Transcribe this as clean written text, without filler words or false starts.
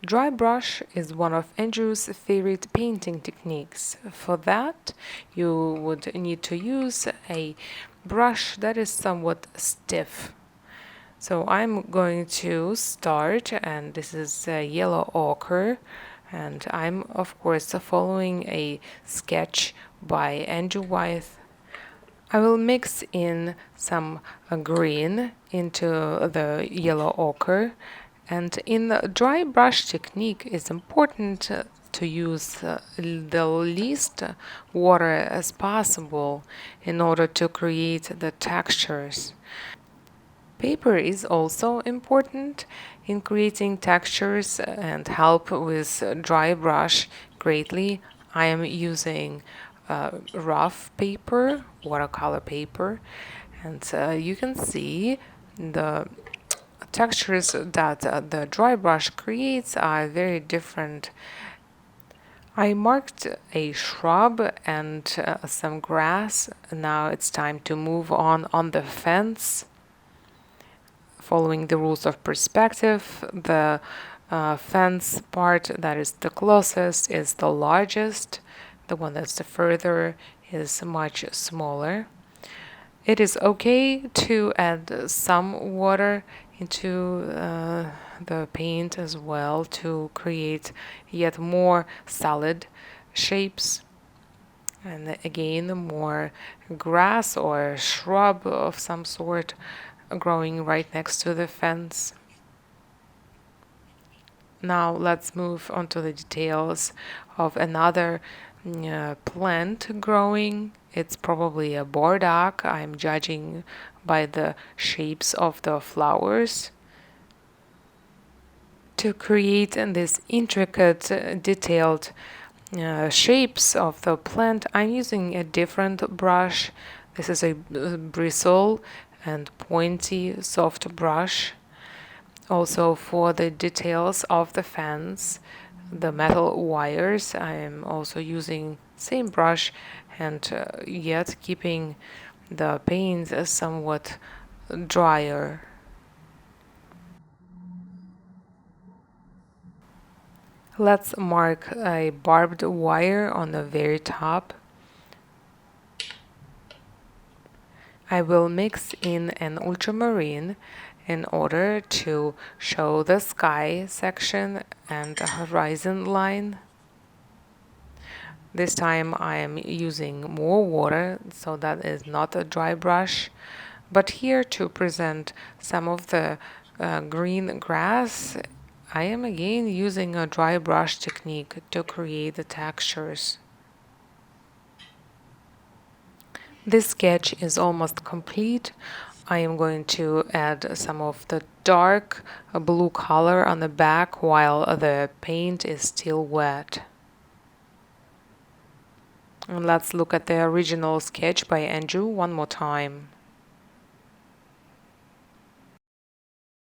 Dry brush is one of Andrew's favorite painting techniques. For that, you would need to use a brush that is somewhat stiff. So I'm going to start, and this is yellow ochre, and I'm of course following a sketch by Andrew Wyeth. I will mix in some green into the yellow ochre, and in the dry brush technique it's important to use the least water as possible in order to create the textures. Paper is also important in creating textures and help with dry brush greatly. I am using rough paper, watercolor paper, and you can see the textures that the dry brush creates are very different. I marked a shrub and some grass. Now it's time to move on the fence. Following the rules of perspective, the fence part that is the closest is the largest. The one that's the further is much smaller. It is okay to add some water into the paint as well to create yet more solid shapes. And again, more grass or shrub of some sort growing right next to the fence. Now let's move on to the details of another plant growing. It's probably a burdock. I'm judging by the shapes of the flowers. To create this intricate, detailed shapes of the plant, I'm using a different brush. This is a bristle and pointy, soft brush. Also for the details of the fence, the metal wires, I am also using same brush and yet keeping the paint somewhat drier. Let's mark a barbed wire on the very top. I will mix in an ultramarine in order to show the sky section and the horizon line. This time I am using more water, so that is not a dry brush. But here to present some of the green grass, I am again using a dry brush technique to create the textures. This sketch is almost complete. I am going to add some of the dark blue color on the back while the paint is still wet. And let's look at the original sketch by Andrew one more time.